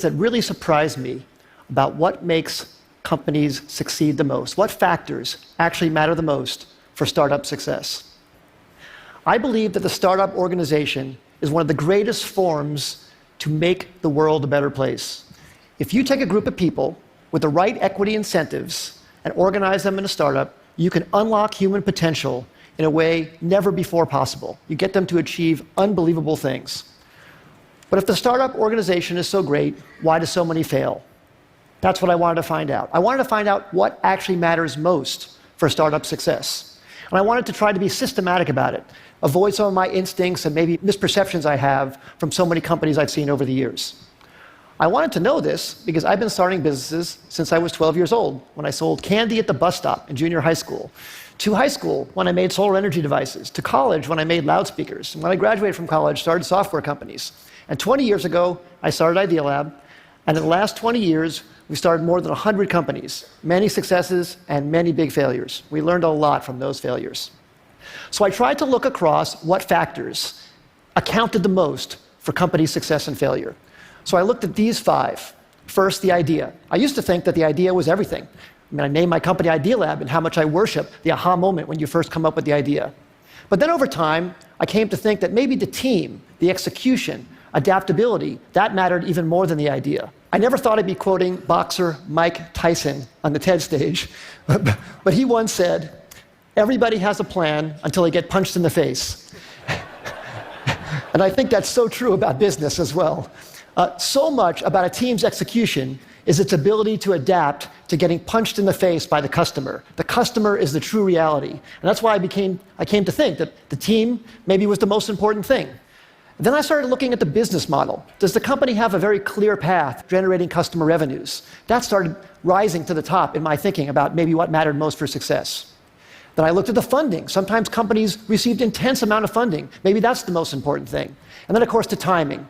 that really surprised me about what makes companies succeed the most. What factors actually matter the most for startup success? I believe that the startup organization is one of the greatest forms to make the world a better place. If you take a group of people with the right equity incentives and organize them in a startup, you can unlock human potential in a way never before possible. You get them to achieve unbelievable things. But if the startup organization is so great, why do so many fail? That's what I wanted to find out. I wanted to find out what actually matters most for startup success. And I wanted to try to be systematic about it, avoid some of my instincts and maybe misperceptions I have from so many companies I've seen over the years. I wanted to know this because I've been starting businesses since I was 12 years old, when I sold candy at the bus stop in junior high school, to high school when I made solar energy devices, to college when I made loudspeakers, and when I graduated from college, started software companies. And 20 years ago, I started Idea Lab, and in the last 20 years, we started more than 100 companies, many successes and many big failures. We learned a lot from those failures. So I tried to look across what factors accounted the most for company success and failure. So I looked at these 5. First, the idea. I used to think that the idea was everything. I named my company Idea Lab, and how much I worship the aha moment when you first come up with the idea. But then over time, I came to think that maybe the team, the execution, adaptability, that mattered even more than the idea. I never thought I'd be quoting boxer Mike Tyson on the TED stage, but he once said, "Everybody has a plan until they get punched in the face." And I think that's so true about business as well. So much about a team's execution is its ability to adapt to getting punched in the face by the customer. The customer is the true reality. And that's why I came to think that the team maybe was the most important thing. Then I started looking at the business model. Does the company have a very clear path generating customer revenues? That started rising to the top in my thinking about maybe what mattered most for success. Then I looked at the funding. Sometimes companies received intense amount of funding. Maybe that's the most important thing. And then, of course, the timing.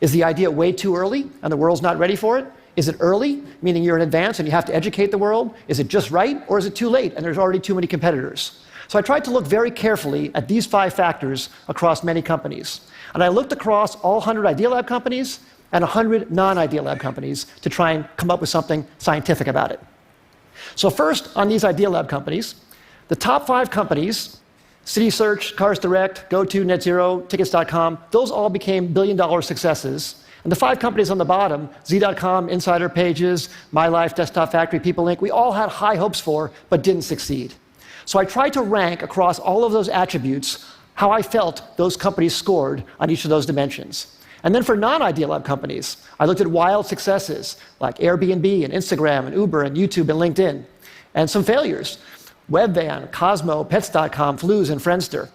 Is the idea way too early and the world's not ready for it? Is it early, meaning you're in advance and you have to educate the world? Is it just right, or is it too late and there's already too many competitors? So I tried to look very carefully at these 5 factors across many companies. And I looked across all 100 Idea Lab companies and 100 non-Idea Lab companies to try and come up with something scientific about it. So first, on these Idea Lab companies, the top 5 companies, City Search, Cars Direct, GoTo, NetZero, Tickets.com, those all became billion-dollar successes. And the 5 companies on the bottom, Z.com, Insider Pages, My Life, Desktop Factory, People Inc., we all had high hopes for, but didn't succeed. So I tried to rank across all of those attributes how I felt those companies scored on each of those dimensions. And then for non-Idea Lab companies, I looked at wild successes like Airbnb and Instagram and Uber and YouTube and LinkedIn, and some failures. Webvan, Cosmo, Pets.com, Flues, and Friendster.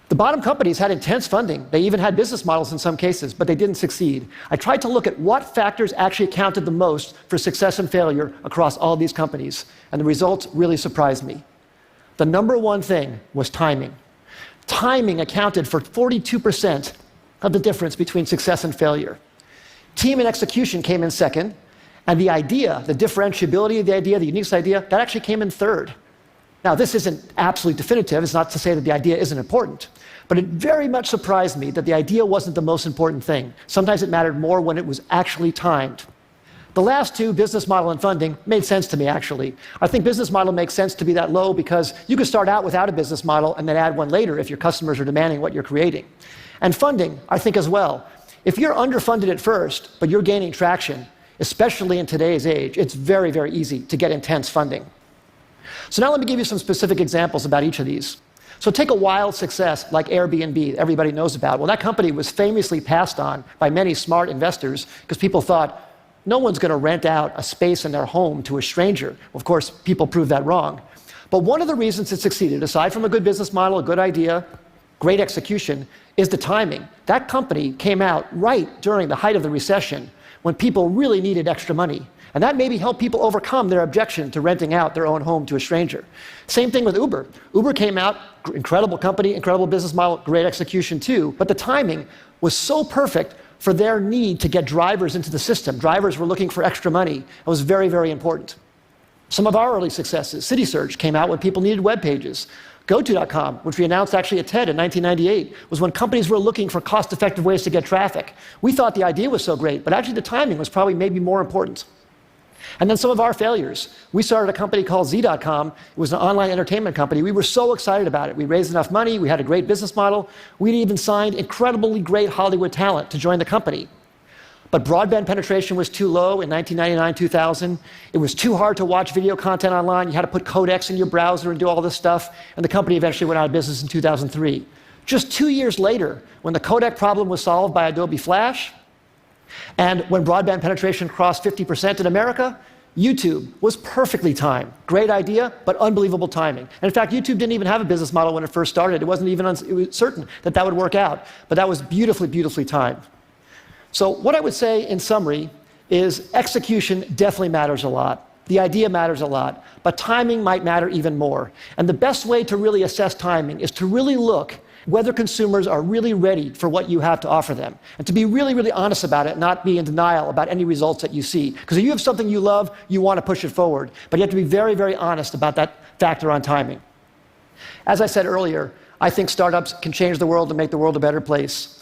The bottom companies had intense funding. They even had business models in some cases, but they didn't succeed. I tried to look at what factors actually counted the most for success and failure across all these companies, and the results really surprised me. The number one thing was timing. Timing accounted for 42% of the difference between success and failure. Team and execution came in second, and the idea, the differentiability of the idea, the unique idea, that actually came in third. Now, this isn't absolutely definitive. It's not to say that the idea isn't important. But it very much surprised me that the idea wasn't the most important thing. Sometimes it mattered more when it was actually timed. The last 2, business model and funding, made sense to me, actually. I think business model makes sense to be that low because you can start out without a business model and then add one later if your customers are demanding what you're creating. And funding, I think, as well. If you're underfunded at first, but you're gaining traction, especially in today's age, it's very, very easy to get intense funding. So now let me give you some specific examples about each of these. So take a wild success like Airbnb, that everybody knows about. Well, that company was famously passed on by many smart investors because people thought, no one's going to rent out a space in their home to a stranger. Well, of course, people proved that wrong. But one of the reasons it succeeded, aside from a good business model, a good idea, great execution, is the timing. That company came out right during the height of the recession when people really needed extra money. And that maybe helped people overcome their objection to renting out their own home to a stranger. Same thing with Uber. Uber came out, incredible company, incredible business model, great execution too, but the timing was so perfect for their need to get drivers into the system. Drivers were looking for extra money. It was very, very important. Some of our early successes, City Search came out when people needed web pages. GoTo.com, which we announced actually at TED in 1998, was when companies were looking for cost-effective ways to get traffic. We thought the idea was so great, but actually the timing was probably maybe more important. And then some of our failures. We started a company called Z.com. It was an online entertainment company. We were so excited about it. We raised enough money. We had a great business model. We'd even signed incredibly great Hollywood talent to join the company. But broadband penetration was too low in 1999, 2000. It was too hard to watch video content online. You had to put codecs in your browser and do all this stuff. And the company eventually went out of business in 2003. Just 2 years later, when the codec problem was solved by Adobe Flash, and when broadband penetration crossed 50% in America, YouTube was perfectly timed. Great idea, but unbelievable timing. And in fact, YouTube didn't even have a business model when it first started. It wasn't even certain that that would work out. But that was beautifully, beautifully timed. So what I would say in summary is execution definitely matters a lot. The idea matters a lot, but timing might matter even more. And the best way to really assess timing is to really look whether consumers are really ready for what you have to offer them, and to be really, really honest about it, not be in denial about any results that you see. Because if you have something you love, you want to push it forward, but you have to be very, very honest about that factor on timing. As I said earlier, I think startups can change the world and make the world a better place.